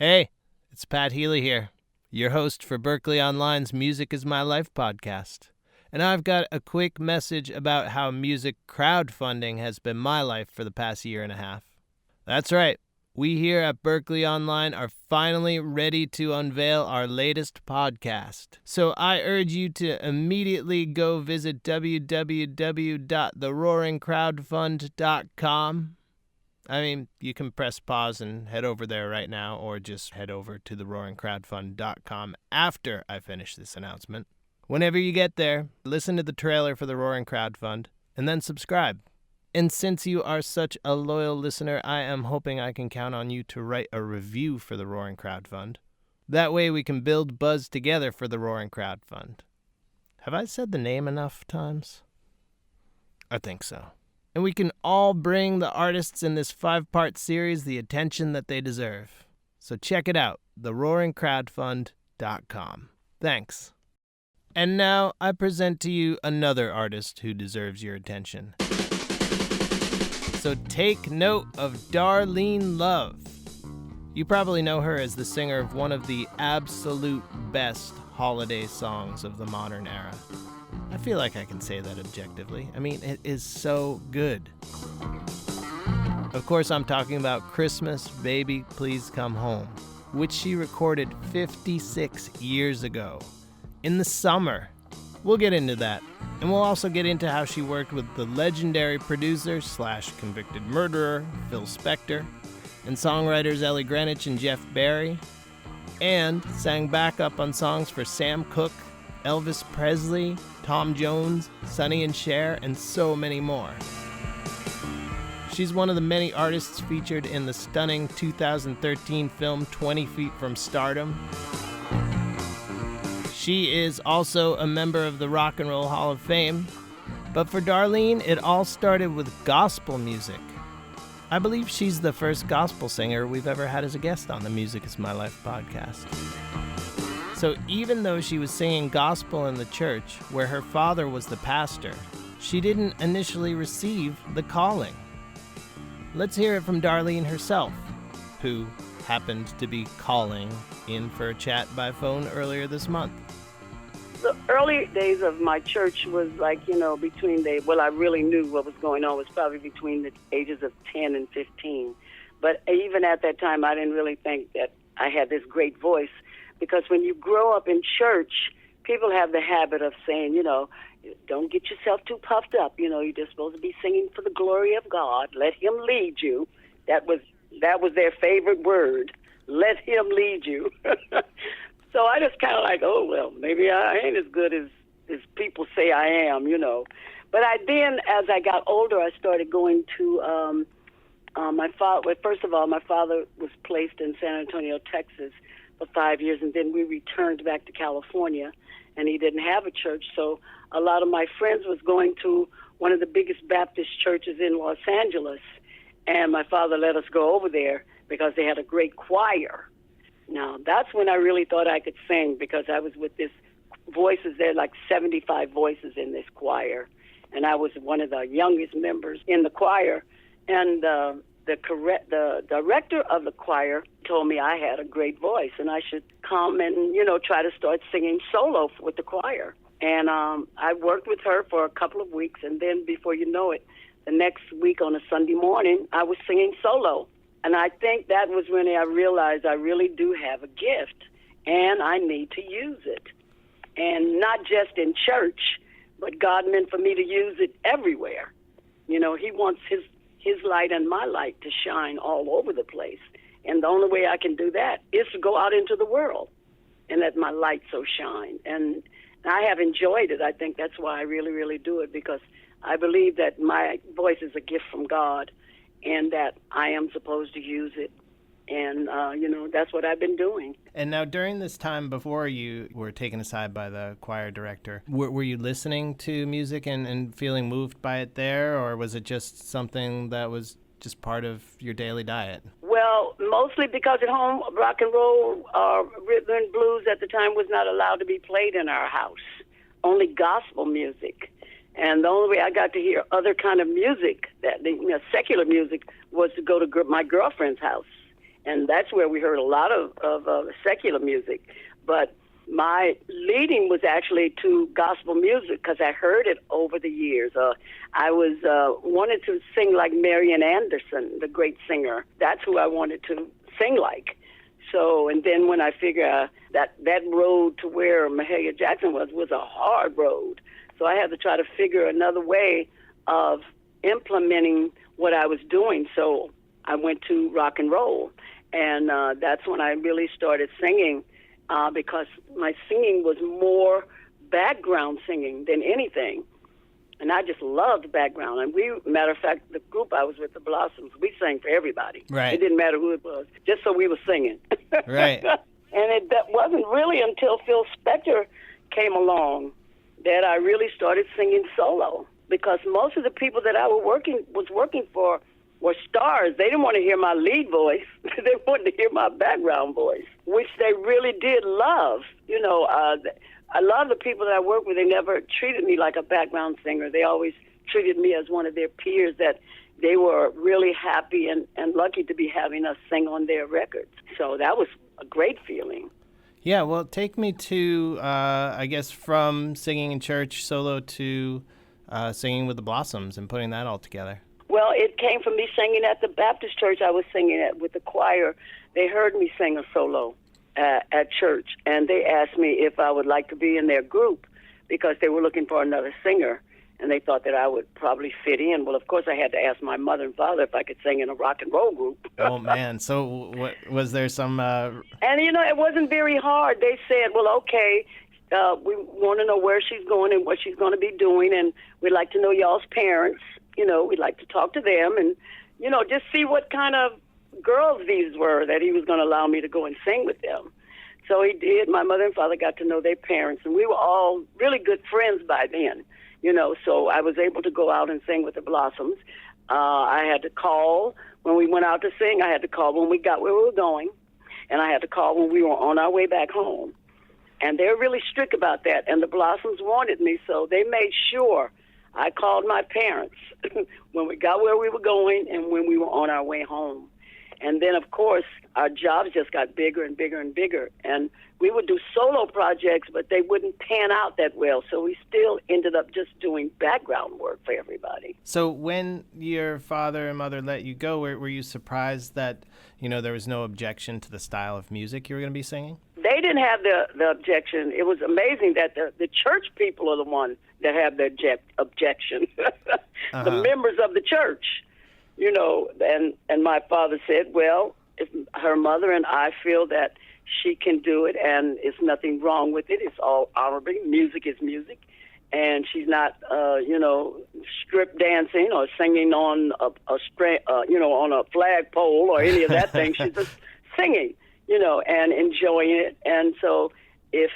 Hey, it's Pat Healy here, your host for Berklee Online's Music is My Life podcast. And I've got a quick message about how music crowdfunding has been my life for the past year and a half. That's right. We here at Berklee Online are finally ready to unveil our latest podcast. So I urge you to immediately go visit www.theroaringcrowdfund.com. I mean, you can press pause and head over there right now, or just head over to theroaringcrowdfund.com after I finish this announcement. Whenever you get there, listen to the trailer for the Roaring Crowdfund, and then subscribe. And since you are such a loyal listener, I am hoping I can count on you to write a review for the Roaring Crowdfund. That way we can build buzz together for the Roaring Crowdfund. Have I said the name enough times? I think so. And we can all bring the artists in this 5-part series the attention that they deserve. So check it out, theroaringcrowdfund.com. Thanks. And now I present to you another artist who deserves your attention. So take note of Darlene Love. You probably know her as the singer of one of the absolute best holiday songs of the modern era. I feel like I can say that objectively. I mean, it is so good. Of course, I'm talking about Christmas, Baby, Please Come Home, which she recorded 56 years ago, in the summer. We'll get into that. And we'll also get into how she worked with the legendary producer / convicted murderer, Phil Spector, and songwriters Ellie Greenwich and Jeff Barry, and sang backup on songs for Sam Cooke, Elvis Presley, Tom Jones, Sonny and Cher, and so many more. She's one of the many artists featured in the stunning 2013 film 20 Feet from Stardom. She is also a member of the Rock and Roll Hall of Fame. But for Darlene, it all started with gospel music. I believe she's the first gospel singer we've ever had as a guest on the Music is My Life podcast. So even though she was singing gospel in the church, where her father was the pastor, she didn't initially receive the calling. Let's hear it from Darlene herself, who happened to be calling in for a chat by phone earlier this month. The early days of my church was like, between I really knew what was going on was probably between the ages of 10 and 15. But even at that time, I didn't really think that I had this great voice. Because when you grow up in church, people have the habit of saying, don't get yourself too puffed up. You're just supposed to be singing for the glory of God. Let him lead you. That was their favorite word. Let him lead you. So I just kind of like, oh, well, maybe I ain't as good as people say I am, But then, as I got older, I started going to my father. Well, first of all, my father was placed in San Antonio, Texas, for 5 years, and then we returned back to California, and he didn't have a church. So a lot of my friends was going to one of the biggest Baptist churches in Los Angeles, and my father let us go over there because they had a great choir. Now, that's when I really thought I could sing, because I was with this voices there, like 75 voices in this choir, and I was one of the youngest members in the choir, and the director of the choir told me I had a great voice and I should come and, try to start singing solo with the choir. And I worked with her for a couple of weeks, and then before you know it, the next week on a Sunday morning, I was singing solo. And I think that was when I realized I really do have a gift, and I need to use it. And not just in church, but God meant for me to use it everywhere. He wants his light and my light to shine all over the place. And the only way I can do that is to go out into the world and let my light so shine. And I have enjoyed it. I think that's why I really, really do it, because I believe that my voice is a gift from God and that I am supposed to use it. And, that's what I've been doing. And now during this time before you were taken aside by the choir director, were you listening to music and feeling moved by it there, or was it just something that was just part of your daily diet? Well, mostly because at home, rock and roll, rhythm and blues at the time was not allowed to be played in our house, only gospel music. And the only way I got to hear other kind of music, secular music, was to go to my girlfriend's house. and that's where we heard a lot of secular music. But my leading was actually to gospel music because I heard it over the years. I was wanted to sing like Marian Anderson, the great singer. That's who I wanted to sing like. So, and then when I figured that road to where Mahalia Jackson was a hard road. So I had to try to figure another way of implementing what I was doing. So I went to rock and roll. And that's when I really started singing because my singing was more background singing than anything. And I just loved background. And matter of fact, the group I was with, the Blossoms, we sang for everybody. Right. It didn't matter who it was, just so we were singing. Right. And that wasn't really until Phil Spector came along that I really started singing solo. Because most of the people that I was working for were stars. They didn't want to hear my lead voice. They wanted to hear my background voice, which they really did love. A lot of the people that I work with, they never treated me like a background singer. They always treated me as one of their peers that they were really happy and lucky to be having us sing on their records. So that was a great feeling. Yeah, well, take me to, I guess, from singing in church solo to singing with the Blossoms and putting that all together. Well, it came from me singing at the Baptist church I was singing at with the choir. They heard me sing a solo at church, and they asked me if I would like to be in their group because they were looking for another singer, and they thought that I would probably fit in. Well, of course, I had to ask my mother and father if I could sing in a rock and roll group. Oh, man. So was there some... And, it wasn't very hard. They said, well, okay, we want to know where she's going and what she's going to be doing, and we'd like to know y'all's parents. We'd like to talk to them and, just see what kind of girls these were that he was going to allow me to go and sing with them. So he did. My mother and father got to know their parents, and we were all really good friends by then, so I was able to go out and sing with the Blossoms. I had to call when we went out to sing. I had to call when we got where we were going, and I had to call when we were on our way back home. And they're really strict about that, and the Blossoms wanted me, so they made sure I called my parents when we got where we were going and when we were on our way home. And then, of course, our jobs just got bigger and bigger and bigger. And we would do solo projects, but they wouldn't pan out that well. So we still ended up just doing background work for everybody. So when your father and mother let you go, were you surprised that, there was no objection to the style of music you were going to be singing? They didn't have the objection. It was amazing that the church people are the ones that have the objection. The members of the church, and my father said, well, if her mother and I feel that she can do it and it's nothing wrong with it, it's all honorable. Music is music. And she's not, strip dancing or singing on on a flagpole or any of that thing. She's just singing, and enjoying it. And so if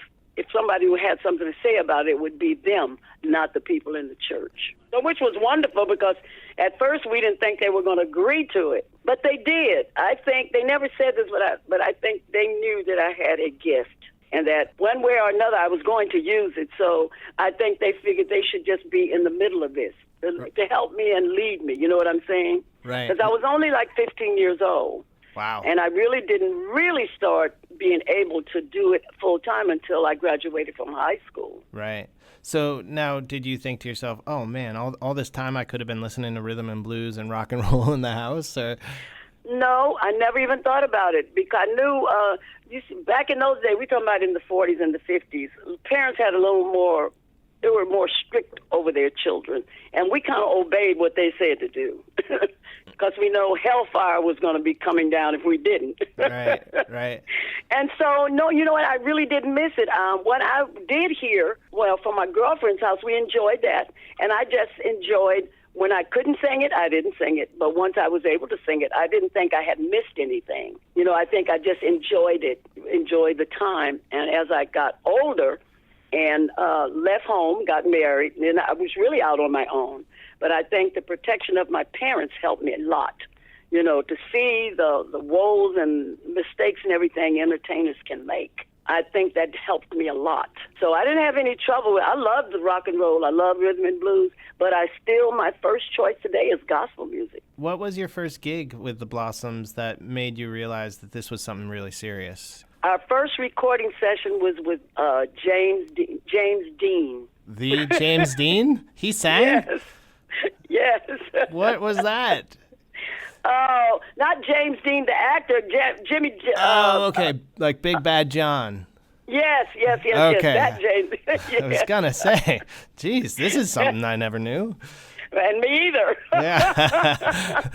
somebody who had something to say about it would be them, not the people in the church. So, which was wonderful because at first we didn't think they were going to agree to it, but they did. I think they never said this, but I think they knew that I had a gift and that one way or another I was going to use it. So I think they figured they should just be in the middle of this to help me and lead me. You know what I'm saying? Right. Because I was only like 15 years old. Wow. And I really didn't start being able to do it full time until I graduated from high school. Right. So now, did you think to yourself, oh man, all this time I could have been listening to rhythm and blues and rock and roll in the house? Or... No, I never even thought about it because I knew, back in those days, we're talking about in the 40s and the 50s, parents had a little more, they were more strict over their children. And we kind of obeyed what they said to do. Because we know hellfire was going to be coming down if we didn't. Right. And so, no, you know what? I really didn't miss it. What I did hear, from my girlfriend's house, we enjoyed that. And I just enjoyed, when I couldn't sing it, I didn't sing it. But once I was able to sing it, I didn't think I had missed anything. I think I just enjoyed it, enjoyed the time. And as I got older and left home, got married, and I was really out on my own. But I think the protection of my parents helped me a lot, to see the woes and mistakes and everything entertainers can make. I think that helped me a lot. So I didn't have any trouble with it. I loved the rock and roll. I love rhythm and blues, but my first choice today is gospel music. What was your first gig with the Blossoms that made you realize that this was something really serious? Our first recording session was with James Dean. The James Dean? He sang? Yes. What was that? Oh, not James Dean, the actor, Jimmy. Okay, like Big Bad John. Yes, Okay. that James. Yeah. I was gonna say, geez, this is something I never knew. And me either. Yeah.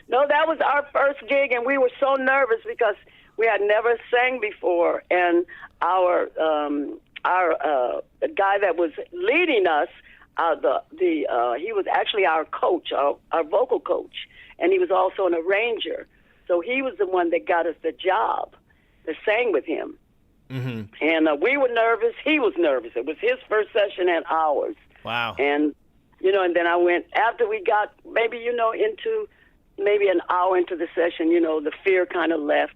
No, that was our first gig, and we were so nervous because we had never sang before, and the guy that was leading us, he was actually our coach, our vocal coach, and he was also an arranger. So he was the one that got us the job to sing with him. Mm-hmm. And we were nervous. He was nervous. It was his first session and ours. Wow. And, and then I went, after we got into maybe an hour into the session, the fear kind of left.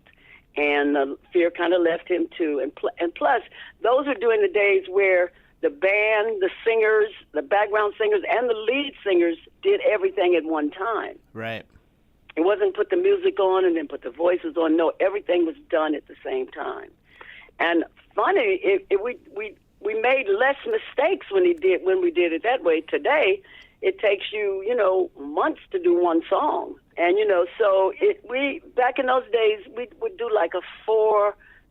And the fear kind of left him too. And plus, those were during the days where the band, the singers, the background singers, and the lead singers did everything at one time. Right. It wasn't put the music on and then put the voices on. No, everything was done at the same time. And funny, we made less mistakes when we did it that way. Today, it takes you, months to do one song. And, so we back in those days, we would do like a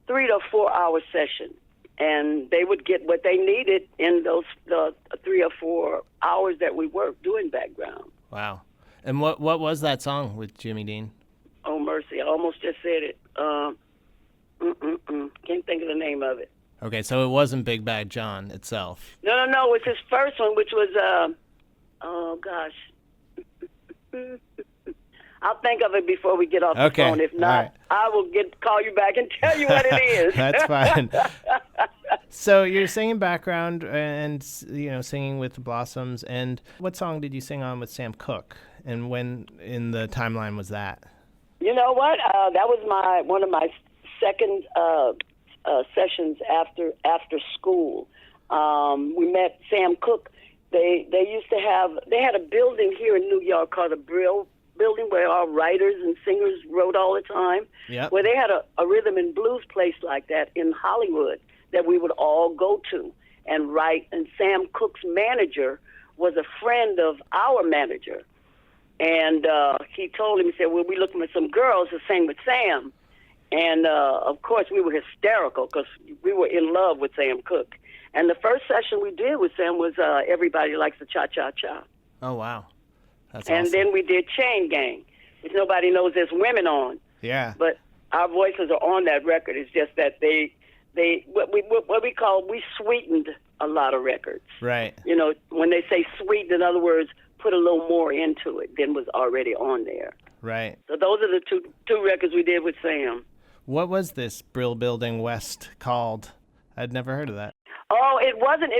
3 to 4 hour session. And they would get what they needed in the 3 or 4 hours that we worked doing background. Wow. And what was that song with Jimmy Dean? Oh, mercy. I almost just said it. Can't think of the name of it. Okay, so it wasn't Big Bad John itself. No. It was his first one, which was, oh, gosh. I'll think of it before we get off the phone. If not, right. I will call you back and tell you what it is. That's fine. So you're singing background and, singing with the Blossoms. And what song did you sing on with Sam Cooke? And when in the timeline was that? You know what? That was one of my second sessions after school. We met Sam Cooke. They had a building here in New York called the Brill Building where all writers and singers wrote all the time. Yep. Where they had a rhythm and blues place like that in Hollywood that we would all go to and write. And Sam Cooke's manager was a friend of our manager. And he told him, he said, well, we're looking for some girls to sing with Sam. And, of course, we were hysterical because we were in love with Sam Cooke. And the first session we did with Sam was Everybody Likes the Cha-Cha-Cha. Oh, wow. That's and awesome. Then we did Chain Gang, which nobody knows there's women on. Yeah. But our voices are on that record. It's just that we sweetened a lot of records. Right. When they say sweetened, in other words, put a little more into it than was already on there. Right. So those are the two records we did with Sam. What was this Brill Building West called? I'd never heard of that. Oh, it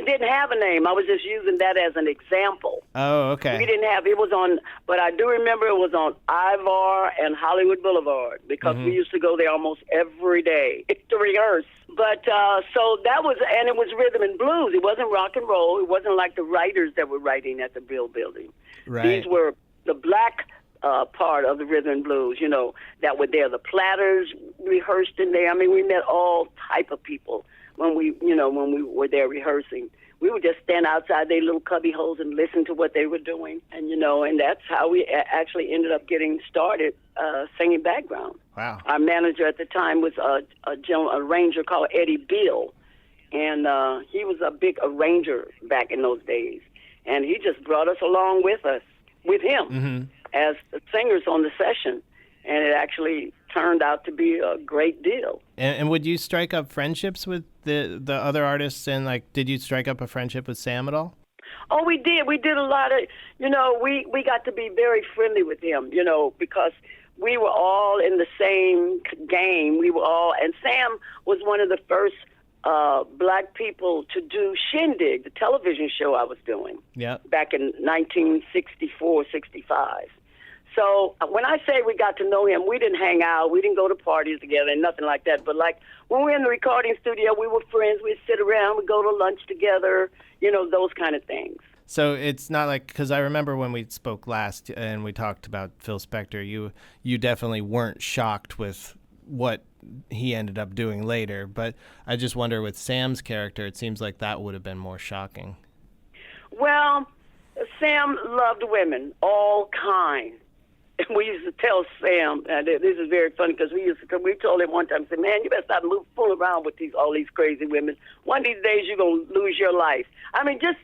didn't have a name. I was just using that as an example. Oh, okay. We didn't have, it was on, but I do remember it was on Ivar and Hollywood Boulevard because we used to go there almost every day to rehearse. But so that was, and it was rhythm and blues. It wasn't rock and roll. It wasn't like the writers that were writing at the Brill Building. Right. These were the black part of the rhythm and blues, that were there. The Platters rehearsed in there. I mean, we met all type of people. When we were there rehearsing, we would just stand outside their little cubby holes and listen to what they were doing, and that's how we actually ended up getting started singing background. Wow! Our manager at the time was a arranger called Eddie Bill, and he was a big arranger back in those days, and he just brought us along with him as the singers on the session, and it actually turned out to be a great deal. And would you strike up friendships with the other artists? And did you strike up a friendship with Sam at all? Oh, we did. We did a lot of, we got to be very friendly with him, because we were all in the same game. And Sam was one of the first black people to do Shindig, the television show I was doing. Yeah. Back in 1964, 65. So when I say we got to know him, we didn't hang out, we didn't go to parties together, and nothing like that. But like when we were in the recording studio, we were friends. We'd sit around, we'd go to lunch together, those kind of things. So it's not like, because I remember when we spoke last and we talked about Phil Spector, you definitely weren't shocked with what he ended up doing later. But I just wonder with Sam's character, it seems like that would have been more shocking. Well, Sam loved women, all kind. And we used to tell Sam, and this is very funny because we told him one time, said, man, you better stop fooling around with all these crazy women. One of these days you're going to lose your life. I mean, this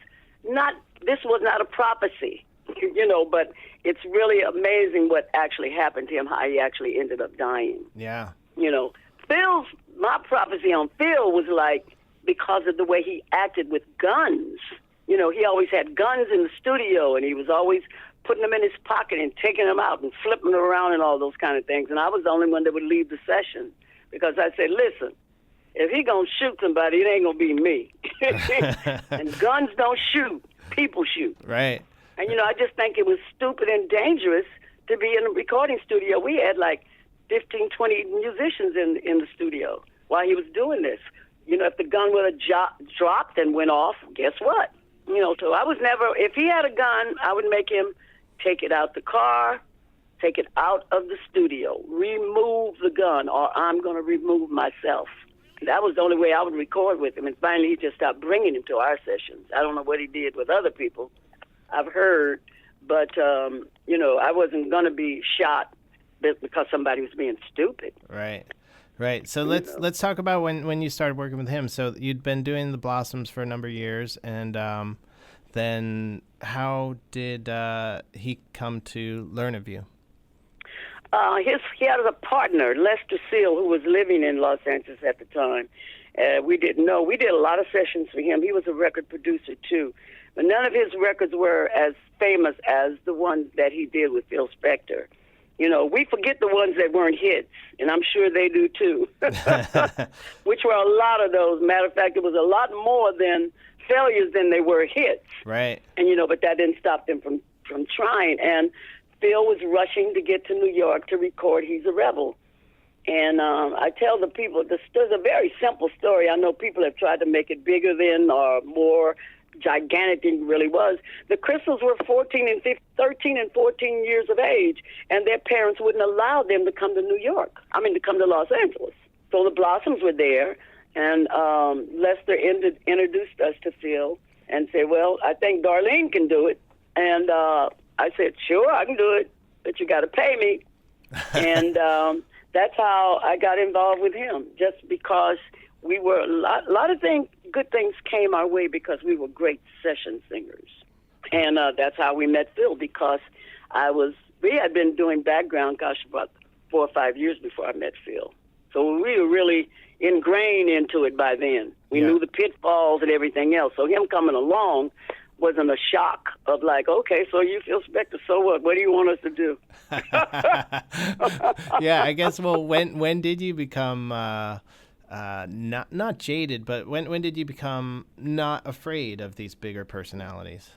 was not a prophecy, but it's really amazing what actually happened to him, how he actually ended up dying. Yeah. My prophecy on Phil was like, because of the way he acted with guns. He always had guns in the studio, and he was always putting them in his pocket and taking them out and flipping them around and all those kind of things. And I was the only one that would leave the session because I said, listen, if he going to shoot somebody, it ain't going to be me. And guns don't shoot. People shoot. Right. And, I just think it was stupid and dangerous to be in a recording studio. We had like 15, 20 musicians in the studio while he was doing this. If the gun would have dropped and went off, guess what? So I was never, if he had a gun, I would make him take it out the car, take it out of the studio, remove the gun, or I'm going to remove myself. That was the only way I would record with him. And finally, he just stopped bringing him to our sessions. I don't know what he did with other people. I've heard, but, I wasn't going to be shot because somebody was being stupid. Right. Right. So let's talk about when you started working with him. So you'd been doing the Blossoms for a number of years, and then how did he come to learn of you? He had a partner, Lester Seal, who was living in Los Angeles at the time. We didn't know. We did a lot of sessions for him. He was a record producer, too. But none of his records were as famous as the ones that he did with Phil Spector. We forget the ones that weren't hits, and I'm sure they do, too, which were a lot of those. Matter of fact, it was a lot more than failures than they were hits. Right. And, but that didn't stop them from trying. And Phil was rushing to get to New York to record He's a Rebel. And I tell the people, there's a very simple story. I know people have tried to make it bigger than or more gigantic than it really was. The Crystals were 13 and 14 years of age, and their parents wouldn't allow them to come to to come to Los Angeles. So the Blossoms were there, and Lester introduced us to Phil and said, well, I think Darlene can do it. And I said, sure, I can do it, but you got to pay me. And that's how I got involved with him, just because we were a lot of good things came our way because we were great session singers. And that's how we met Phil, because we had been doing background, about 4 or 5 years before I met Phil. So we were really ingrained into it by then. We knew the pitfalls and everything else. So him coming along wasn't a shock of like, okay, so you Phil Spector, so what? What do you want us to do? Yeah, I guess, well, when did you become... not jaded, but when did you become not afraid of these bigger personalities?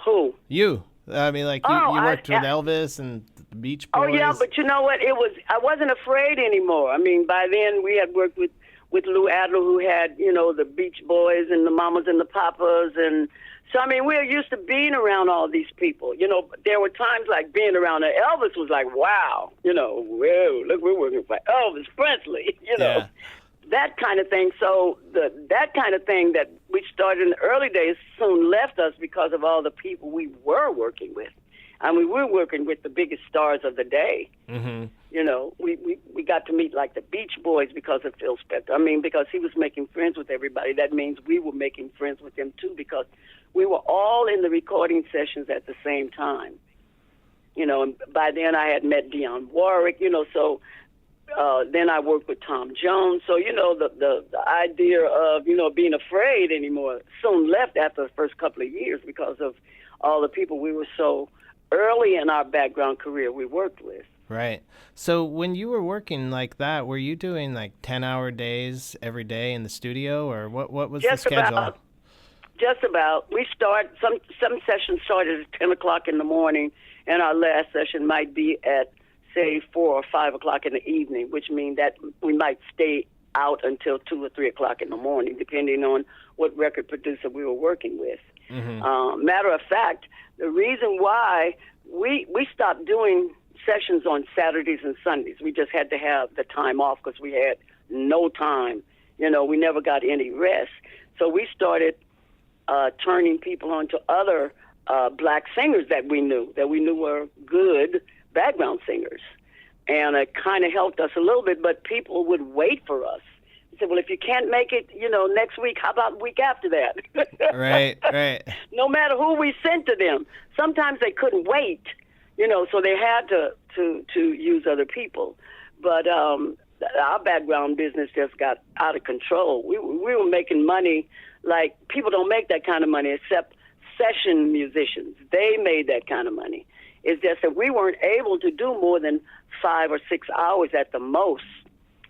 Who? You. I mean, like you worked with Elvis and the Beach Boys. Oh yeah, but you know what? I wasn't afraid anymore. I mean, by then we had worked with Lou Adler, who had the Beach Boys and the Mamas and the Papas, and so I mean we're used to being around all these people. There were times like being around Elvis was like, wow, whoa, look, we're working for Elvis Presley, Yeah. That kind of thing. So that kind of thing that we started in the early days soon left us because of all the people we were working with. I mean, we were working with the biggest stars of the day. Mm-hmm. We got to meet like the Beach Boys because of Phil Spector. I mean, because he was making friends with everybody. That means we were making friends with him too, because we were all in the recording sessions at the same time. And by then I had met Dionne Warwick. So. Then I worked with Tom Jones. So, the idea of, being afraid anymore soon left after the first couple of years because of all the people we were so early in our background career we worked with. Right. So when you were working like that, were you doing like 10-hour days every day in the studio, or what was the schedule? Just about. We some sessions started at 10 o'clock in the morning, and our last session might be at, say, 4 or 5 o'clock in the evening, which means that we might stay out until 2 or 3 o'clock in the morning, depending on what record producer we were working with. Matter of fact, the reason why we stopped doing sessions on Saturdays and Sundays, we just had to have the time off because we had no time. You know, we never got any rest. So we started turning people on to other black singers that we knew were good background singers. And it kind of helped us a little bit, but people would wait for us. They said, well, if you can't make it, you know, next week, how about the week after that? Right. No matter who we sent to them. Sometimes they couldn't wait, you know, so they had to use other people. But our background business just got out of control. We were making money like people don't make that kind of money except session musicians. They made that kind of money. It's just that we weren't able to do more than 5 or 6 hours at the most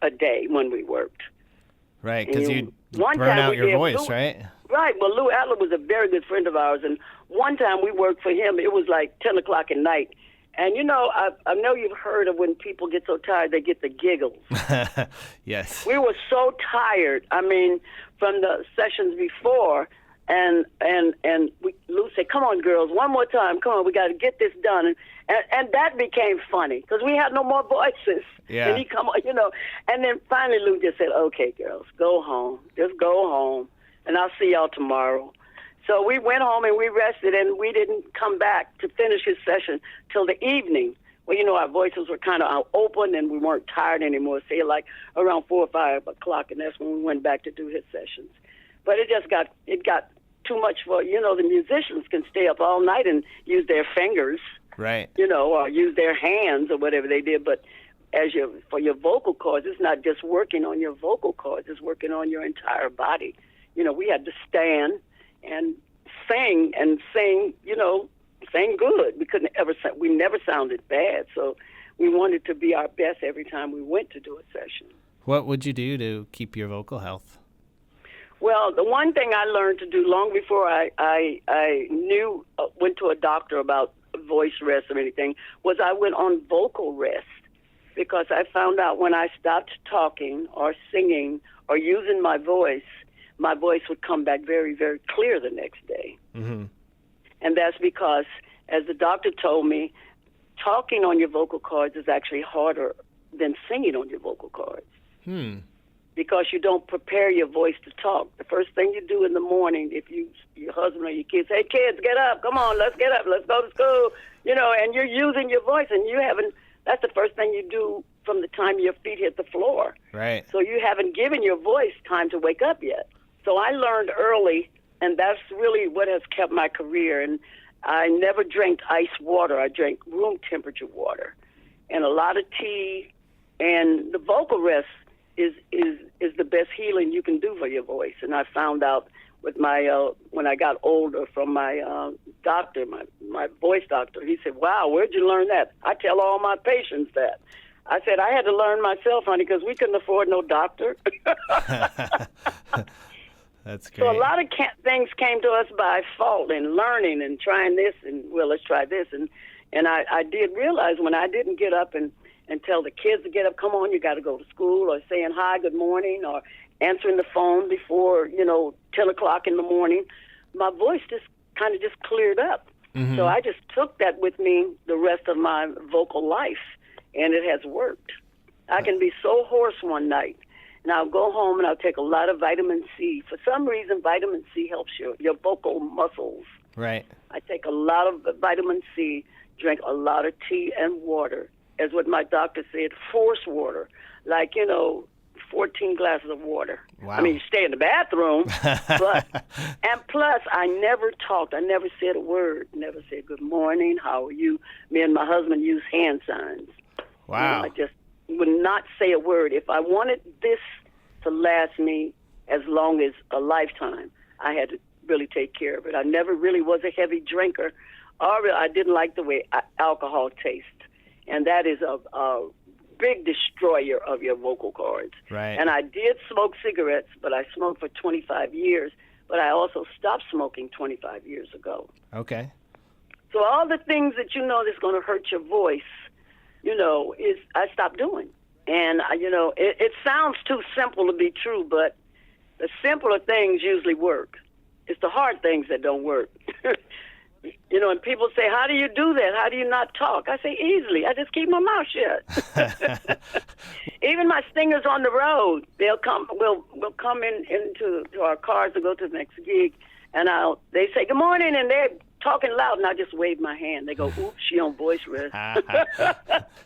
a day when we worked. Right, because you burn out your voice, right? Right. Well, Lou Adler was a very good friend of ours, and one time we worked for him. It was like 10 o'clock at night. And, you know, I know you've heard of when people get so tired, they get the giggles. Yes. We were so tired, I mean, from the sessions before, and Lou said, come on, girls, one more time, come on, we got to get this done. And that became funny, because we had no more voices. Yeah. And he come on, you know. And then finally Lou just said, okay, girls, go home. Just go home, and I'll see y'all tomorrow. So we went home and we rested, and we didn't come back to finish his session till the evening. Well, you know, our voices were kind of open and we weren't tired anymore. Say like around 4 or 5 o'clock, and that's when we went back to do his sessions. But it got too much for, you know, the musicians can stay up all night and use their fingers, right? You know, or use their hands or whatever they did. But for your vocal cords, it's not just working on your vocal cords; it's working on your entire body. You know, we had to stand and sing, you know, sing good. We never sounded bad. So we wanted to be our best every time we went to do a session. What would you do to keep your vocal health? Well, the one thing I learned to do long before I went to a doctor about voice rest or anything was I went on vocal rest, because I found out when I stopped talking or singing or using my voice would come back very, very clear the next day. Mm-hmm. And that's because, as the doctor told me, talking on your vocal cords is actually harder than singing on your vocal cords. Because you don't prepare your voice to talk. The first thing you do in the morning, if your husband or your kids, hey, kids, get up, come on, let's get up, let's go to school, you know, and you're using your voice, and that's the first thing you do from the time your feet hit the floor. Right. So you haven't given your voice time to wake up yet. So I learned early, and that's really what has kept my career. And I never drank ice water. I drank room temperature water and a lot of tea. And the vocal rest is the best healing you can do for your voice. And I found out with my when I got older from my doctor, my voice doctor, he said, wow, where'd you learn that? I tell all my patients that. I said, I had to learn myself, honey, because we couldn't afford no doctor. That's great. So a lot of things came to us by fault and learning and trying this and, well, let's try this. And I did realize when I didn't get up and tell the kids to get up, come on, you got to go to school, or saying hi, good morning, or answering the phone before, 10 o'clock in the morning, my voice just kind of just cleared up. Mm-hmm. So I just took that with me the rest of my vocal life, and it has worked. I can be so hoarse one night, and I'll go home and I'll take a lot of vitamin C. For some reason, vitamin C helps your vocal muscles. Right. I take a lot of vitamin C, drink a lot of tea and water, as what my doctor said, force water, like, 14 glasses of water. Wow. I mean, you stay in the bathroom, and plus, I never talked. I never said a word, never said good morning, how are you? Me and my husband use hand signs. Wow. I just would not say a word. If I wanted this to last me as long as a lifetime, I had to really take care of it. I never really was a heavy drinker. I didn't like the way alcohol tastes, and that is a big destroyer of your vocal cords. Right. And I did smoke cigarettes, but I smoked for 25 years, but I also stopped smoking 25 years ago. Okay. So all the things that you know that's going to hurt your voice, is I stopped doing. And, it sounds too simple to be true, but the simpler things usually work. It's the hard things that don't work. And people say, how do you do that? How do you not talk? I say, easily. I just keep my mouth shut. Even my singers on the road, we'll come into our cars to go to the next gig, and they say, good morning, and they're talking loud, and I just wave my hand. They go, oops, she on voice rest.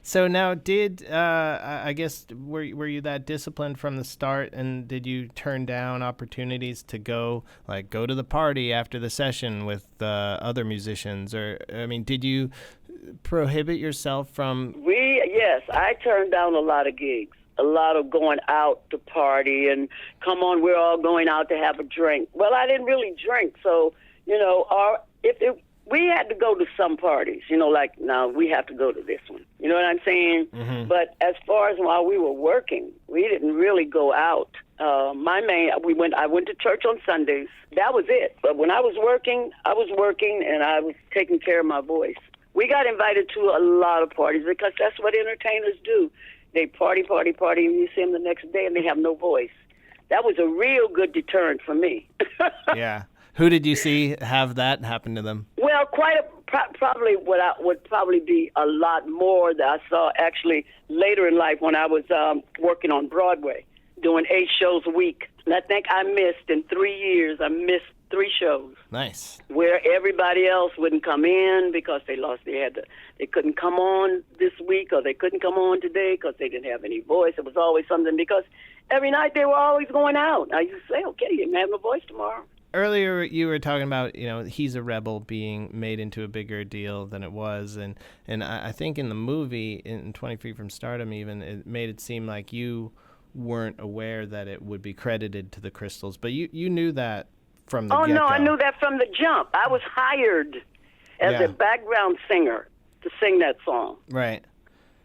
So now I guess, were you that disciplined from the start, and did you turn down opportunities to go to the party after the session with other musicians? Or, did you prohibit yourself from... Yes, I turned down a lot of gigs, a lot of going out to party, and come on, we're all going out to have a drink. Well, I didn't really drink, so, we had to go to some parties, now we have to go to this one. You know what I'm saying? Mm-hmm. But as far as while we were working, we didn't really go out. I went to church on Sundays. That was it. But when I was working, and I was taking care of my voice. We got invited to a lot of parties because that's what entertainers do. They party, and you see them the next day and they have no voice. That was a real good deterrent for me. Yeah. Who did you see have that happen to them? Well, probably would probably be a lot more that I saw actually later in life when I was working on Broadway, doing 8 shows a week. And I think in 3 years, I missed 3 shows. Nice. Where everybody else wouldn't come in because they couldn't come on this week, or they couldn't come on today because they didn't have any voice. It was always something, because every night they were always going out. I used to say, okay, you didn't have no voice tomorrow. Earlier, you were talking about, He's a Rebel being made into a bigger deal than it was. And I think in the movie, in 23 from Stardom even, it made it seem like you weren't aware that it would be credited to the Crystals. But you knew that from the get-go. No, I knew that from the jump. I was hired as a background singer to sing that song. Right.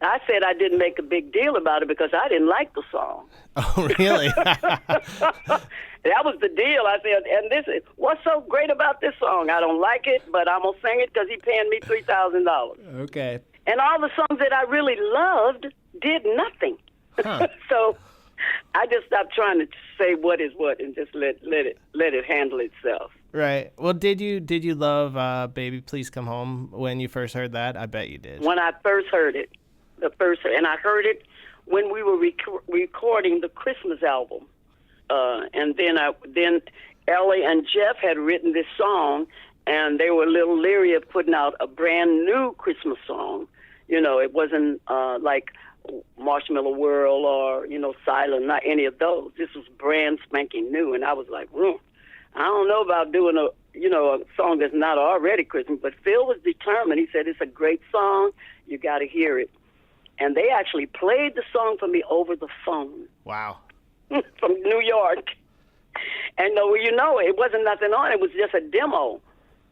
I said I didn't make a big deal about it because I didn't like the song. Oh, really? That was the deal. I said, and this is what's so great about this song. I don't like it, but I'm going to sing it because he's paying me $3,000. Okay. And all the songs that I really loved did nothing. Huh. So I just stopped trying to say what is what and just let it handle itself. Right. Well, did you love Baby Please Come Home when you first heard that? I bet you did. When I first heard it. And I heard it when we were recording the Christmas album, and then Ellie and Jeff had written this song, and they were a little leery of putting out a brand new Christmas song. It wasn't like Marshmallow World or Silent, not any of those. This was brand spanking new, and I was like, I don't know about doing a song that's not already Christmas. But Phil was determined. He said, it's a great song. You got to hear it. And they actually played the song for me over the phone. Wow. From New York. And it wasn't nothing on it. It was just a demo.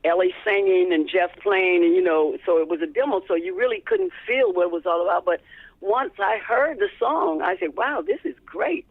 Ellie singing and Jeff playing, and so it was a demo, so you really couldn't feel what it was all about. But once I heard the song, I said, wow, this is great.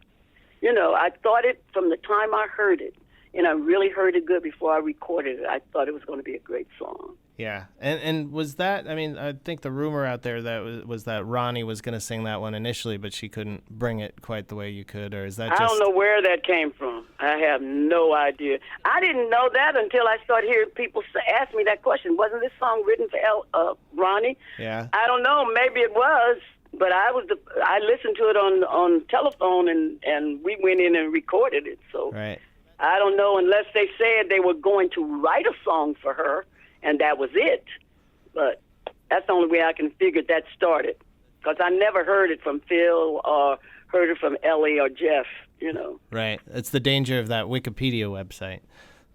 I thought it from the time I heard it, and I really heard it good before I recorded it. I thought it was going to be a great song. Yeah, and was that, I think the rumor out there that was that Ronnie was going to sing that one initially, but she couldn't bring it quite the way you could, or is that just... I don't know where that came from. I have no idea. I didn't know that until I started hearing people ask me that question. Wasn't this song written for Ronnie? Yeah. I don't know. Maybe it was, but I listened to it on telephone, and we went in and recorded it. So right. I don't know, unless they said they were going to write a song for her, and that was it. But that's the only way I can figure that started, because I never heard it from Phil or heard it from Ellie or Jeff, Right. It's the danger of that Wikipedia website.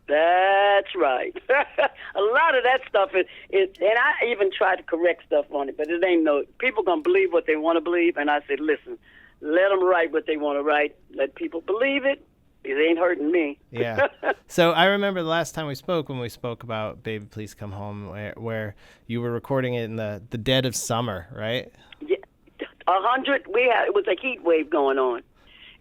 That's right. A lot of that stuff is, and I even tried to correct stuff on it, but it ain't people gonna believe what they want to believe, and I said, listen, let them write what they want to write. Let people believe it. It ain't hurting me. Yeah. So I remember the last time we spoke, when we spoke about Baby Please Come Home, where you were recording it in the dead of summer, right? Yeah. 100. It was a heat wave going on.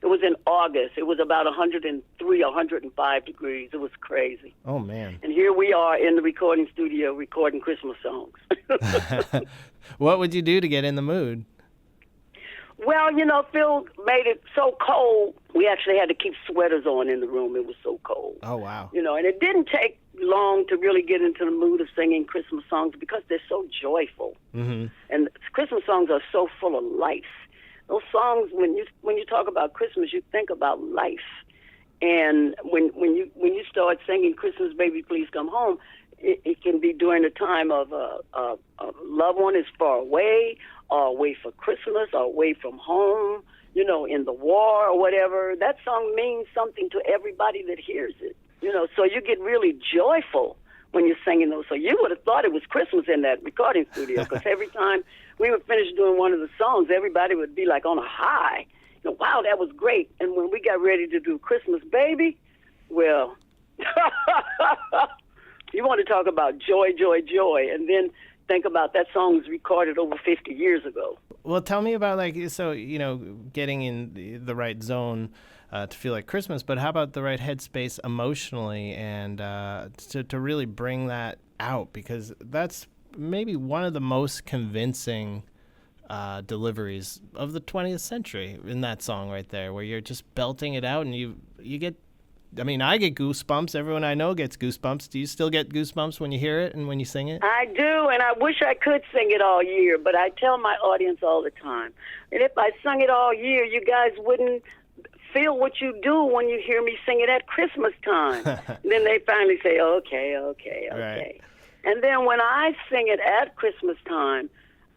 It was in August. It was about 103, 105 degrees. It was crazy. Oh, man. And here we are in the recording studio recording Christmas songs. What would you do to get in the mood? Well, Phil made it so cold, we actually had to keep sweaters on in the room. It was so cold. Oh, wow. And it didn't take long to really get into the mood of singing Christmas songs because they're so joyful. Mm-hmm. And Christmas songs are so full of life. Those songs, when you talk about Christmas, you think about life. And when you start singing "Christmas Baby Please Come Home," it can be during a time of a loved one is far away, or away for Christmas, or away from home, in the war or whatever. That song means something to everybody that hears it. So you get really joyful when you're singing those. So you would have thought it was Christmas in that recording studio, because every time we would finish doing one of the songs, everybody would be like on a high. Wow, that was great. And when we got ready to do Christmas Baby, well, you want to talk about joy, joy, joy, and then think about that song was recorded over 50 years ago. Well, tell me about, getting in the right zone to feel like Christmas, but how about the right headspace emotionally and to really bring that out? Because that's maybe one of the most convincing deliveries of the 20th century in that song right there, where you're just belting it out and you get, I get goosebumps. Everyone I know gets goosebumps. Do you still get goosebumps when you hear it and when you sing it? I do, and I wish I could sing it all year, but I tell my audience all the time, and if I sung it all year, you guys wouldn't feel what you do when you hear me sing it at Christmas time. Then they finally say, okay. Right. And then when I sing it at Christmas time,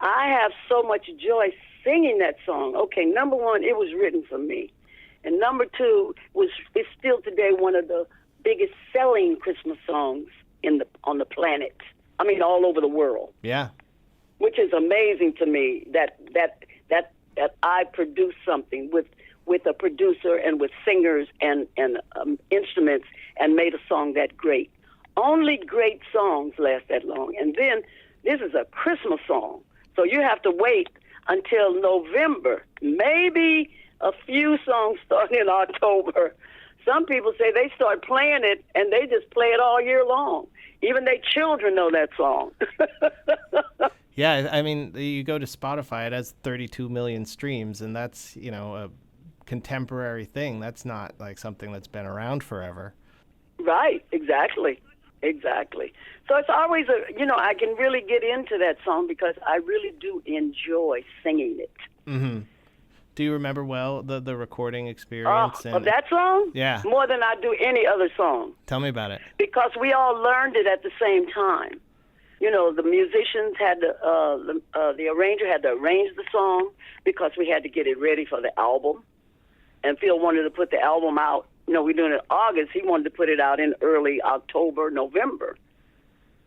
I have so much joy singing that song. Okay, number one, it was written for me. And number two, it's still today one of the biggest selling Christmas songs on the planet. All over the world. Yeah. Which is amazing to me that I produced something with a producer and with singers and instruments and made a song that great. Only great songs last that long. And then this is a Christmas song. So you have to wait until November. Maybe a few songs start in October. Some people say they start playing it and they just play it all year long. Even their children know that song. Yeah, you go to Spotify, it has 32 million streams, and that's, a contemporary thing. That's not like something that's been around forever. Right, exactly. So it's always I can really get into that song because I really do enjoy singing it. Mm-hmm. Do you remember the recording experience? Of that song? Yeah. More than I do any other song. Tell me about it. Because we all learned it at the same time. The musicians had the arranger had to arrange the song because we had to get it ready for the album. And Phil wanted to put the album out. We're doing it in August. He wanted to put it out in early October, November.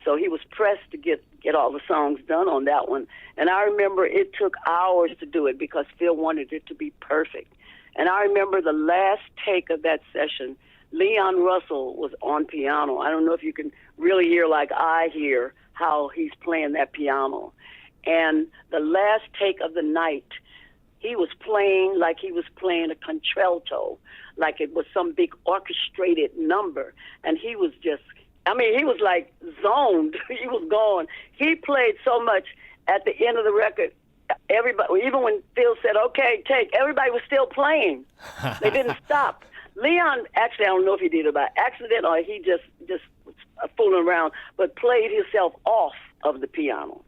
So he was pressed to get all the songs done on that one. And I remember it took hours to do it because Phil wanted it to be perfect. And I remember the last take of that session, Leon Russell was on piano. I don't know if you can really hear like I hear how he's playing that piano. And the last take of the night, he was playing like he was playing a contralto, like it was some big orchestrated number. And he was just, he was like zoned. He was gone. He played so much at the end of the record. Everybody, even when Phil said, okay, take, everybody was still playing. They didn't stop. Leon, actually, I don't know if he did it by accident or he just was fooling around, but played himself off of the piano.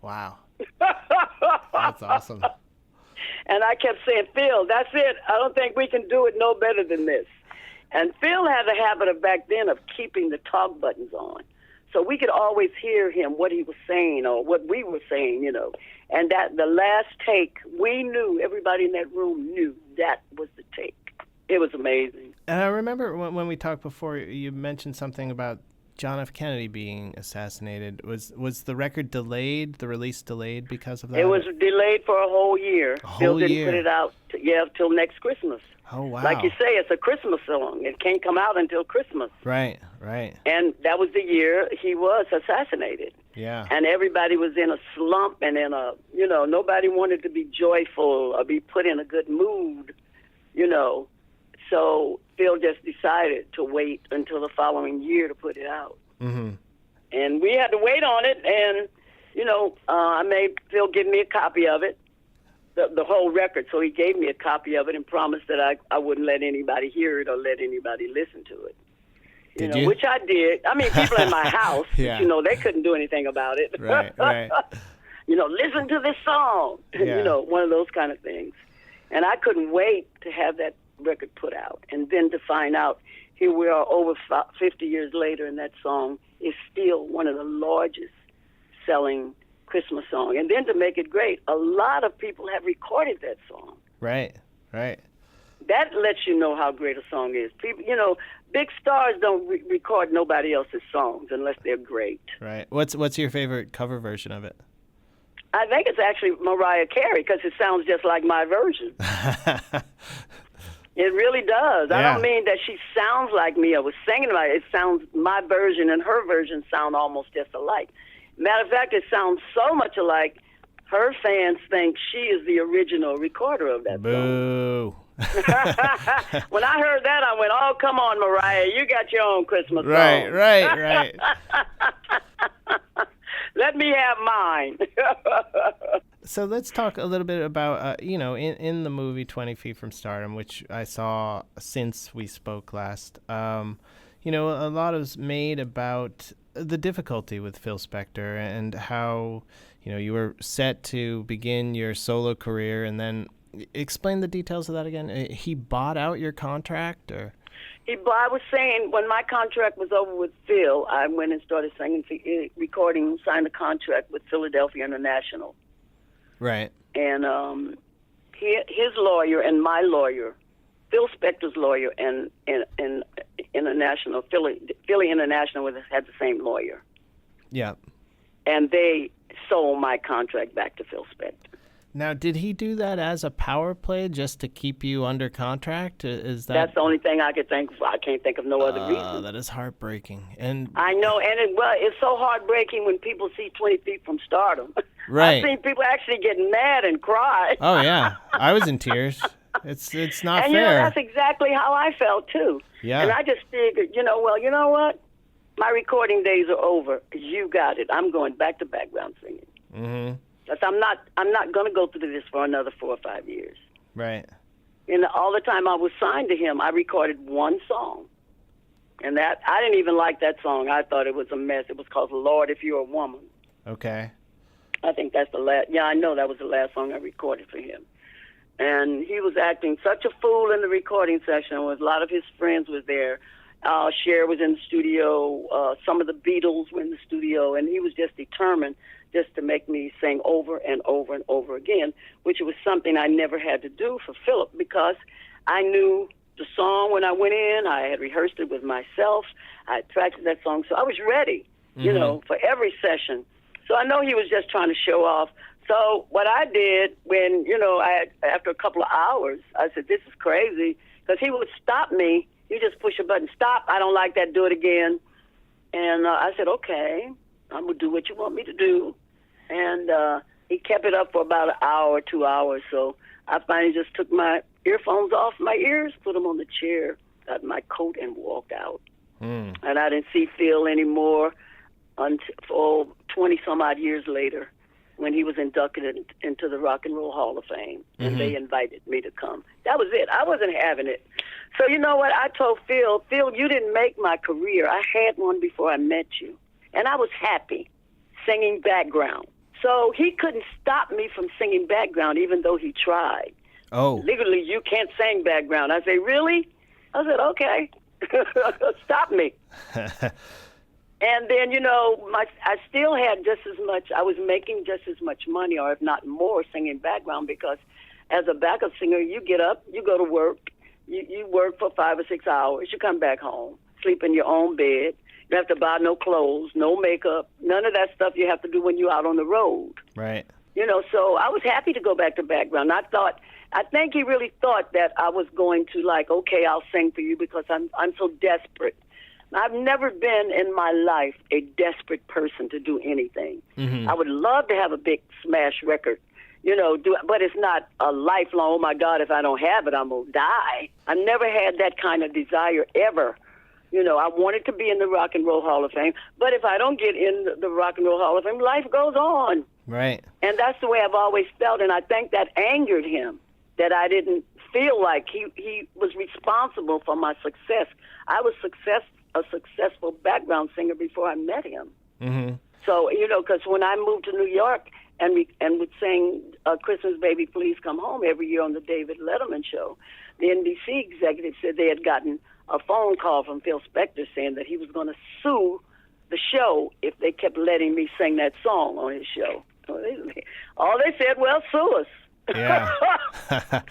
Wow. That's awesome. And I kept saying, Phil, that's it. I don't think we can do it no better than this. And Phil had the habit of back then of keeping the talk buttons on. So we could always hear him, what he was saying or what we were saying, And that the last take, we knew, everybody in that room knew that was the take. It was amazing. And I remember when we talked before, you mentioned something about John F. Kennedy being assassinated. Was the record delayed, the release delayed because of that? It was delayed for a whole year. Phil didn't put it out till next Christmas. Oh, wow. Like you say, it's a Christmas song. It can't come out until Christmas. Right. And that was the year he was assassinated. Yeah. And everybody was in a slump and nobody wanted to be joyful or be put in a good mood. you know. So Phil just decided to wait until the following year to put it out. Mm-hmm. And we had to wait on it, and, you know, I made Phil give me a copy of it, the whole record. So he gave me a copy of it and promised that I wouldn't let anybody hear it or let anybody listen to it. Did you? Which I did. I mean, people in my house, Yeah. you know, they couldn't do anything about it. Right. You know, listen to this song. Yeah. You know, one of those kind of things. And I couldn't wait to have that record put out. And then to find out, here we are over 50 years later, and that song is still one of the largest selling Christmas song. And then to make it great, a lot of people have recorded that song. Right. That lets you know how great a song is. People, you know, big stars don't record nobody else's songs unless they're great. Right. What's your favorite cover version of it? I think it's actually Mariah Carey because it sounds just like my version. It really does. Yeah. I don't mean that she sounds like me. I was singing like it sounds. My version and her version sound almost just alike. Matter of fact, it sounds so much alike. Her fans think she is the original recorder of that Boo. song. When I heard that, I went, "Oh, come on, Mariah, you got your own Christmas song." Right. Let me have mine. So let's talk a little bit about, in the movie 20 Feet from Stardom, which I saw since we spoke last, a lot is made about the difficulty with Phil Spector and how, you were set to begin your solo career, and then explain the details of that again. He bought out your contract, or? I was saying when my contract was over with Phil, I went and started singing, recording, signed a contract with Philadelphia International. Right. And his lawyer and my lawyer, Phil Spector's lawyer, and International, Philly International had the same lawyer. Yeah. And they sold my contract back to Phil Spector. Now, did he do that as a power play just to keep you under contract? That's the only thing I could think of. I can't think of no other reason. That is heartbreaking. And I know, and it's so heartbreaking when people see 20 Feet from Stardom. Right. I've seen people actually get mad and cry. Oh, yeah. I was in tears. It's not and, fair. That's exactly how I felt, too. Yeah. And I just figured, you know what? My recording days are over. You got it. I'm going back to background singing. Mm-hmm. Because I'm not going to go through this for another 4 or 5 years. Right. And all the time I was signed to him, I recorded one song. And that I didn't even like that song. I thought it was a mess. It was called Lord, If You're a Woman. Okay. I think that's the last. Yeah, I know that was the last song I recorded for him. And he was acting such a fool in the recording session. A lot of his friends was there. Cher was in the studio. Some of the Beatles were in the studio. And he was just determined just to make me sing over and over and over again, which was something I never had to do for Philip because I knew the song when I went in. I had rehearsed it with myself. I had practiced that song. So I was ready, for every session. So I know he was just trying to show off. So what I did when, after a couple of hours, I said, this is crazy, because he would stop me. You just push a button, stop, I don't like that, do it again. And I said, okay, I'm going to do what you want me to do. And he kept it up for about an hour, 2 hours. So I finally just took my earphones off my ears, put them on the chair, got my coat, and walked out. And I didn't see Phil anymore until 20-some-odd years later when he was inducted into the Rock and Roll Hall of Fame. And they invited me to come. That was it. I wasn't having it. So you know what? I told Phil, you didn't make my career. I had one before I met you. And I was happy singing background. So he couldn't stop me from singing background, even though he tried. Oh. Legally, you can't sing background. I say, really? I said, okay. Stop me. And then, I still had just as much, I was making just as much money, or if not more, singing background, because as a backup singer, you get up, you go to work, you work for 5 or 6 hours, you come back home, sleep in your own bed. You have to buy no clothes, no makeup, none of that stuff you have to do when you're out on the road. Right. So I was happy to go back to background. I think he really thought that I was going to okay, I'll sing for you because I'm so desperate. I've never been in my life a desperate person to do anything. I would love to have a big smash record, but it's not a lifelong, oh, my God, if I don't have it, I'm going to die. I've never had that kind of desire ever. I wanted to be in the Rock and Roll Hall of Fame, but if I don't get in the Rock and Roll Hall of Fame, life goes on. Right. And that's the way I've always felt, and I think that angered him, that I didn't feel like he was responsible for my success. I was a successful background singer before I met him. Mm-hmm. So, because when I moved to New York and would sing Christmas Baby Please Come Home every year on the David Letterman show, the NBC executive said they had gotten a phone call from Phil Spector saying that he was going to sue the show if they kept letting me sing that song on his show. All they said, well, sue us. Yeah.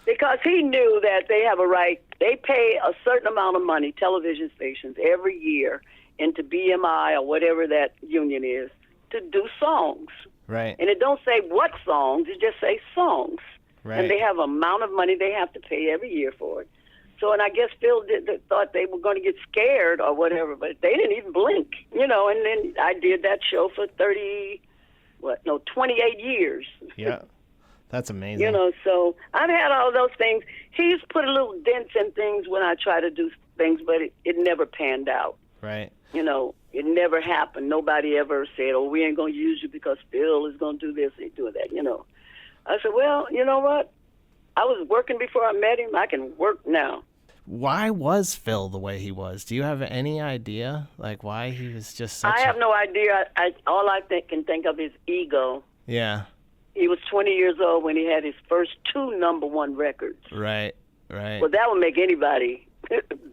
Because he knew that they have a right, they pay a certain amount of money, television stations, every year into BMI or whatever that union is, to do songs. Right. And it don't say what songs, it just say songs. Right. And they have an amount of money they have to pay every year for it. So, and I guess Phil thought they were going to get scared or whatever, but they didn't even blink, and then I did that show for 28 years. Yeah, that's amazing. So I've had all those things. He's put a little dents in things when I try to do things, but it never panned out. Right. It never happened. Nobody ever said, oh, we ain't going to use you because Phil is going to do this and do that, I said, well, you know what? I was working before I met him. I can work now. Why was Phil the way he was? Do you have any idea, like why he was just such I have no idea. All I can think of is ego. Yeah. He was 20 years old when he had his first 2 #1 records. Right. Well, that would make anybody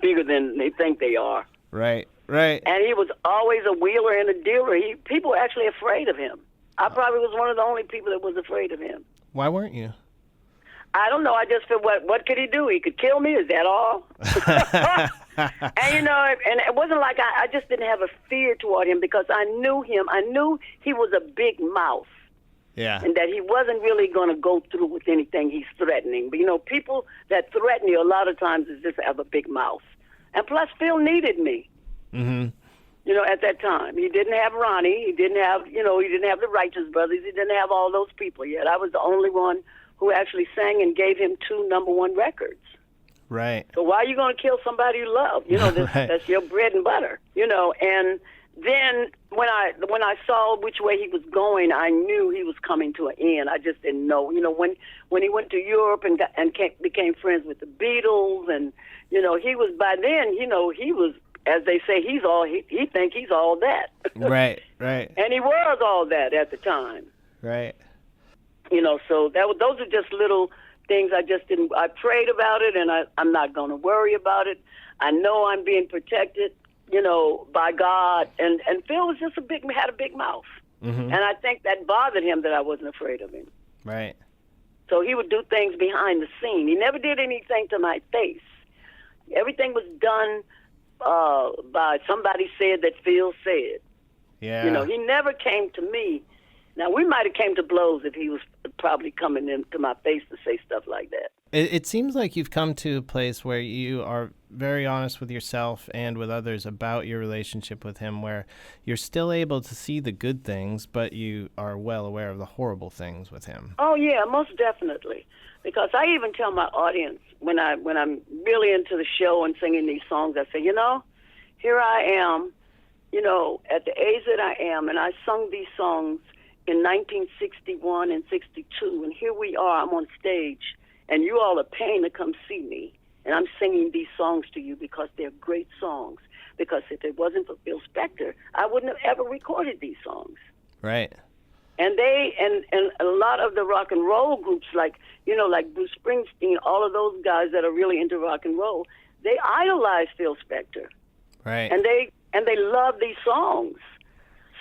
bigger than they think they are. Right. And he was always a wheeler and a dealer. People were actually afraid of him. I probably was one of the only people that was afraid of him. Why weren't you? I don't know. I just feel, what could he do? He could kill me? Is that all? And, and it wasn't like I just didn't have a fear toward him because I knew him. I knew he was a big mouth. Yeah. And that he wasn't really going to go through with anything he's threatening. But, people that threaten you a lot of times is just have a big mouth. And plus, Phil needed me. Mm-hmm. At that time. He didn't have Ronnie. He didn't have, he didn't have the Righteous Brothers. He didn't have all those people yet. I was the only one who actually sang and gave him 2 #1 records. Right. So why are you going to kill somebody you love? Right. That's your bread and butter. And then when I saw which way he was going, I knew he was coming to an end. I just didn't know. When he went to Europe and became friends with the Beatles, and he was by then. He was, as they say, he think he's all that. Right. And he was all that at the time. Right. So those are just little things I just didn't. I prayed about it, and I'm not going to worry about it. I know I'm being protected, by God. And Phil was just had a big mouth, and I think that bothered him that I wasn't afraid of him. Right. So he would do things behind the scene. He never did anything to my face. Everything was done by somebody said that Phil said. Yeah. He never came to me. Now, we might have came to blows if he was probably coming into my face to say stuff like that. It seems like you've come to a place where you are very honest with yourself and with others about your relationship with him, where you're still able to see the good things, but you are well aware of the horrible things with him. Oh, yeah, most definitely. Because I even tell my audience when I'm really into the show and singing these songs, I say, here I am, at the age that I am, and I sung these songs in 1961 and 62, and here we are, I'm on stage, and you all are paying to come see me, and I'm singing these songs to you because they're great songs, because if it wasn't for Phil Spector, I wouldn't have ever recorded these songs. Right. And and a lot of the rock and roll groups, like Bruce Springsteen, all of those guys that are really into rock and roll, they idolize Phil Spector. Right. And they love these songs.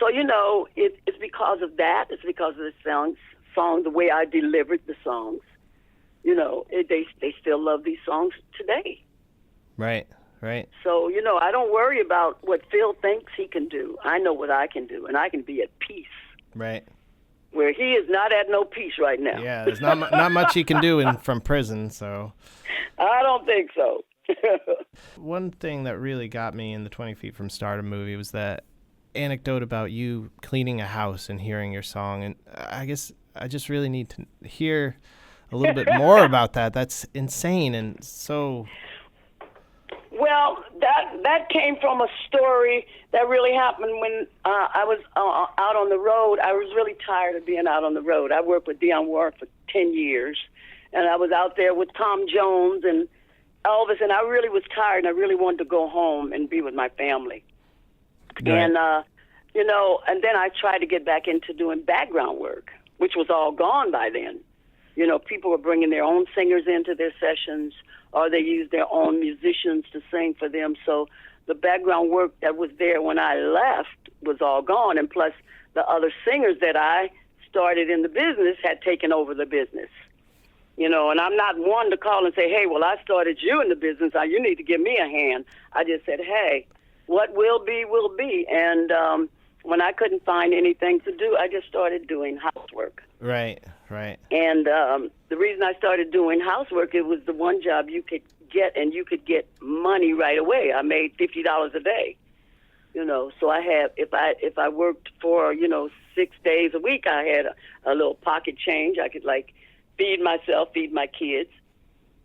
So, it's because of that. It's because of the song, the way I delivered the songs. They still love these songs today. Right. So, I don't worry about what Phil thinks he can do. I know what I can do, and I can be at peace. Right. Where he is not at no peace right now. Yeah, there's not much he can do from prison, so. I don't think so. One thing that really got me in the 20 Feet from Stardom movie was that anecdote about you cleaning a house and hearing your song. And I guess I just really need to hear a little bit more about that. That's insane and so... Well, that came from a story that really happened when I was out on the road. I was really tired of being out on the road. I worked with Dionne Warwick for 10 years, and I was out there with Tom Jones and Elvis, and I really was tired, and I really wanted to go home and be with my family. Right. And, and then I tried to get back into doing background work, which was all gone by then. People were bringing their own singers into their sessions, or they used their own musicians to sing for them. So the background work that was there when I left was all gone. And plus, the other singers that I started in the business had taken over the business. And I'm not one to call and say, hey, well, I started you in the business. You need to give me a hand. I just said, hey, what will be, will be. And when I couldn't find anything to do, I just started doing housework. Right. And the reason I started doing housework, it was the one job you could get, and you could get money right away. I made $50 a day. So I had, if I worked for 6 days a week, I had a little pocket change. I could feed myself, feed my kids,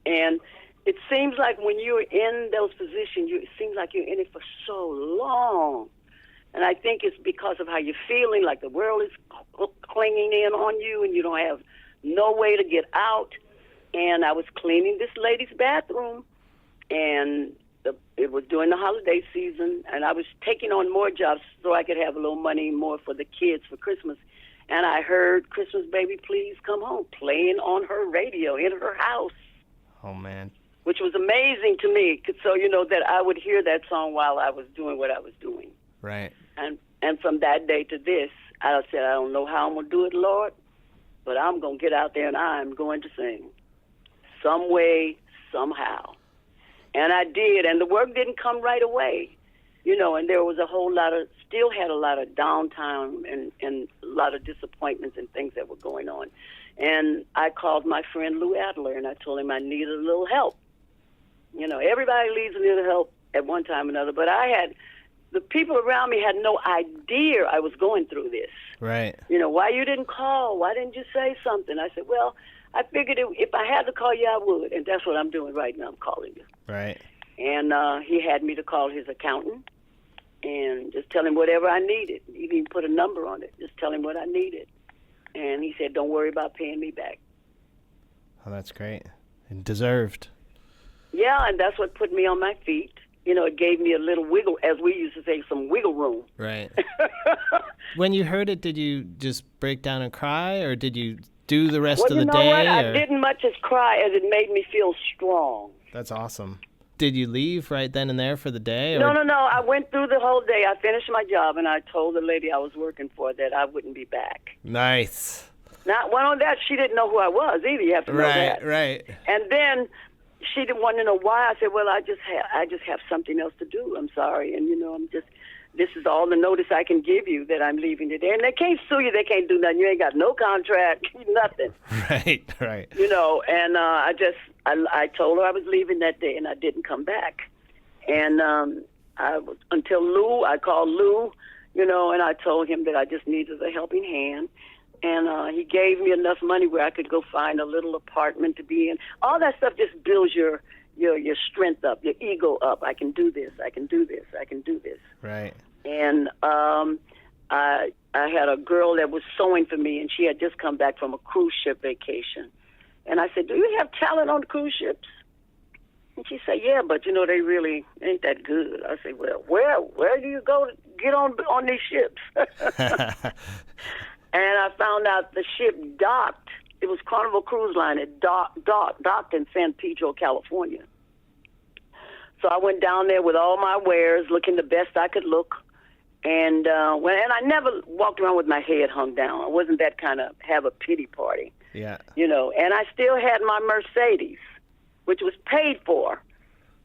and it seems like when you're in those positions, it seems like you're in it for so long. And I think it's because of how you're feeling, like the world is clinging in on you and you don't have no way to get out. And I was cleaning this lady's bathroom, and it was during the holiday season, and I was taking on more jobs so I could have a little money more for the kids for Christmas. And I heard Christmas Baby Please Come Home playing on her radio in her house. Oh, man. Which was amazing to me, so that I would hear that song while I was doing what I was doing. Right. And from that day to this, I said, I don't know how I'm going to do it, Lord, but I'm going to get out there and I'm going to sing. Some way, somehow. And I did, and the work didn't come right away, and there was still had a lot of downtime and a lot of disappointments and things that were going on. And I called my friend Lou Adler, and I told him I needed a little help. Everybody needs a little help at one time or another, but the people around me had no idea I was going through this. Right. Why you didn't call? Why didn't you say something? I said, well, I figured if I had to call you, I would, and that's what I'm doing right now. I'm calling you. Right. And he had me to call his accountant and just tell him whatever I needed. He didn't put a number on it. Just tell him what I needed. And he said, don't worry about paying me back. Oh, that's great. And deserved. Yeah, and that's what put me on my feet. It gave me a little wiggle, as we used to say, some wiggle room. Right. When you heard it, did you just break down and cry, or did you do the rest of the day? Well, you know what? I didn't much as cry as it made me feel strong. That's awesome. Did you leave right then and there for the day? Or? No. I went through the whole day. I finished my job, and I told the lady I was working for that I wouldn't be back. Nice. Not one on that. She didn't know who I was either. You have to know that. Right. And then she didn't want to know why. I said, well, I just have something else to do. I'm sorry. And, this is all the notice I can give you that I'm leaving today. And they can't sue you. They can't do nothing. You ain't got no contract, nothing. Right. And I told her I was leaving that day, and I didn't come back. And until I called Lou, and I told him that I just needed a helping hand. And he gave me enough money where I could go find a little apartment to be in. All that stuff just builds your strength up, your ego up. I can do this. I can do this. I can do this. Right. And I had a girl that was sewing for me, and she had just come back from a cruise ship vacation. And I said, do you have talent on the cruise ships? And she said, yeah, but they really ain't that good. I said, well, where do you go to get on these ships? And I found out the ship docked. It was Carnival Cruise Line. It docked in San Pedro, California. So I went down there with all my wares, looking the best I could look. And I never walked around with my head hung down. I wasn't that kind of have a pity party. Yeah. And I still had my Mercedes, which was paid for.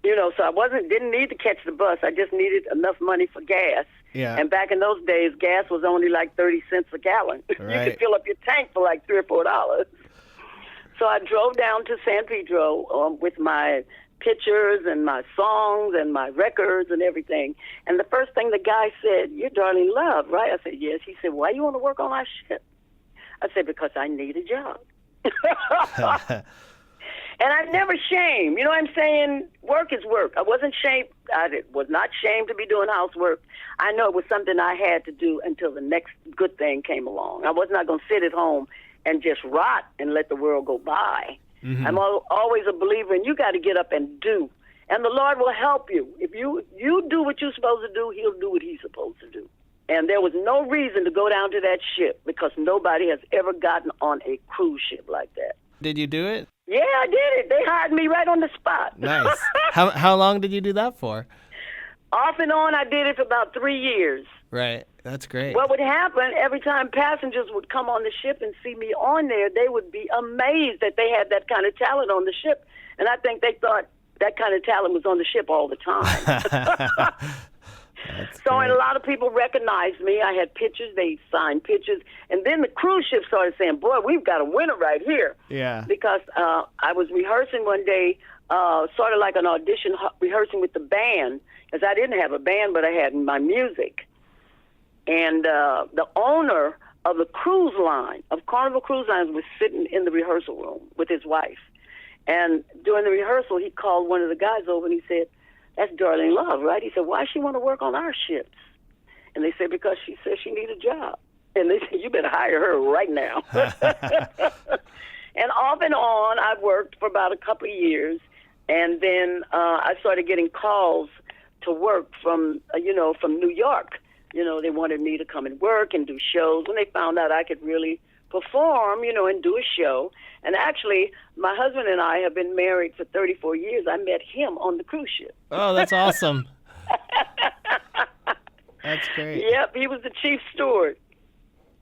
So I didn't need to catch the bus. I just needed enough money for gas. Yeah. And back in those days, gas was only like 30 cents a gallon. Right. You could fill up your tank for like $3 or $4. So I drove down to San Pedro with my pictures and my songs and my records and everything. And the first thing the guy said, you're Darlene Love, right? I said, yes. He said, why you want to work on our ship? I said, because I need a job. And I'm never shamed. You know what I'm saying? Work is work. I wasn't shamed. Was not shamed to be doing housework. I know it was something I had to do until the next good thing came along. I was not going to sit at home and just rot and let the world go by. Mm-hmm. I'm always a believer, and you got to get up and do. And the Lord will help you. If you do what you're supposed to do, he'll do what he's supposed to do. And there was no reason to go down to that ship because nobody has ever gotten on a cruise ship like that. Did you do it? Yeah, I did it. They hired me right on the spot. Nice. How long did you do that for? Off and on, I did it for about 3 years. Right. That's great. What would happen, every time passengers would come on the ship and see me on there, they would be amazed that they had that kind of talent on the ship. And I think they thought that kind of talent was on the ship all the time. So and a lot of people recognized me. I had pictures. They signed pictures. And then the cruise ship started saying, boy, we've got a winner right here. Yeah. Because I was rehearsing one day, sort of like an audition, rehearsing with the band, because I didn't have a band, but I had my music. And the owner of the cruise line, of Carnival Cruise Lines, was sitting in the rehearsal room with his wife. And during the rehearsal, he called one of the guys over and he said, that's Darlene Love, right? He said, why does she want to work on our ships? And they said, because she said she needs a job. And they said, you better hire her right now. And off and on, I worked for about a couple of years. And then I started getting calls to work from New York. You know, they wanted me to come and work and do shows. When they found out I could really perform, and do a show. And actually, my husband and I have been married for 34 years. I met him on the cruise ship. Oh, that's awesome. That's great. Yep, he was the chief steward.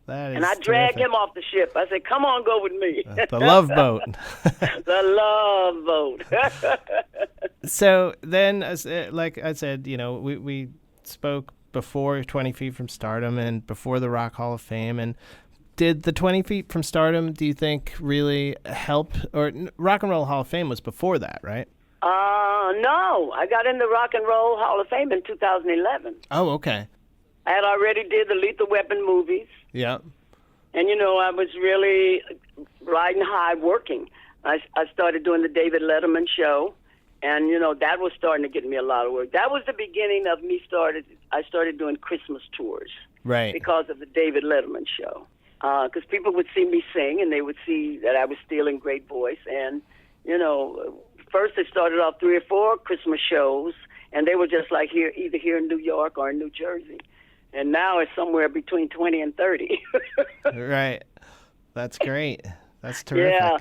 That is and I dragged him off the ship. I said, come on, go with me. The Love Boat. The Love Boat. So then, like I said, we spoke before 20 Feet from Stardom and before the Rock Hall of Fame. And did the 20 Feet from Stardom, do you think, really help? Or Rock and Roll Hall of Fame was before that, right? No. I got in the Rock and Roll Hall of Fame in 2011. Oh, okay. I had already did the Lethal Weapon movies. Yeah. And, I was really riding high working. I started doing the David Letterman show. And, that was starting to get me a lot of work. That was the beginning of I started doing Christmas tours. Right. Because of the David Letterman show. Because people would see me sing, and they would see that I was stealing great voice. And, first they started off 3 or 4 Christmas shows, and they were just like either here in New York or in New Jersey. And now it's somewhere between 20 and 30. Right. That's great. That's terrific. Yeah.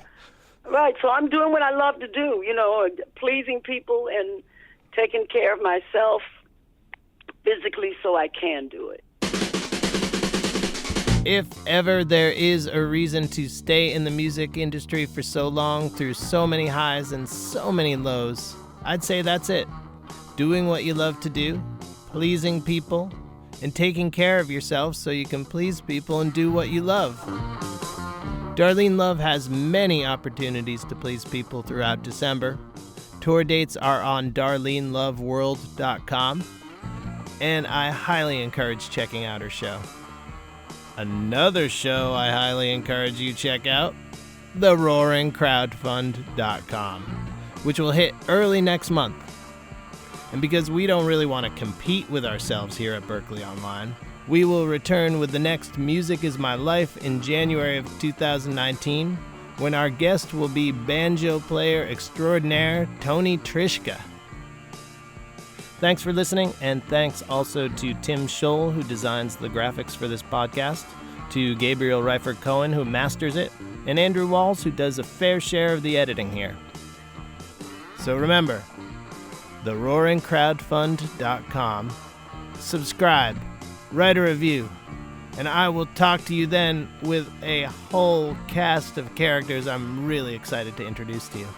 Right. So I'm doing what I love to do, pleasing people and taking care of myself physically so I can do it. If ever there is a reason to stay in the music industry for so long, through so many highs and so many lows, I'd say that's it. Doing what you love to do, pleasing people, and taking care of yourself so you can please people and do what you love. Darlene Love has many opportunities to please people throughout December. Tour dates are on DarleneLoveWorld.com, and I highly encourage checking out her show. Another show I highly encourage you check out, theroaringcrowdfund.com, which will hit early next month. And because we don't really want to compete with ourselves here at Berklee Online, we will return with the next Music Is My Life in January of 2019, when our guest will be banjo player extraordinaire Tony Trischka. Thanks for listening, and thanks also to Tim Scholl, who designs the graphics for this podcast, to Gabriel Reifert-Cohen, who masters it, and Andrew Walls, who does a fair share of the editing here. So remember, theroaringcrowdfund.com. Subscribe, write a review, and I will talk to you then with a whole cast of characters I'm really excited to introduce to you.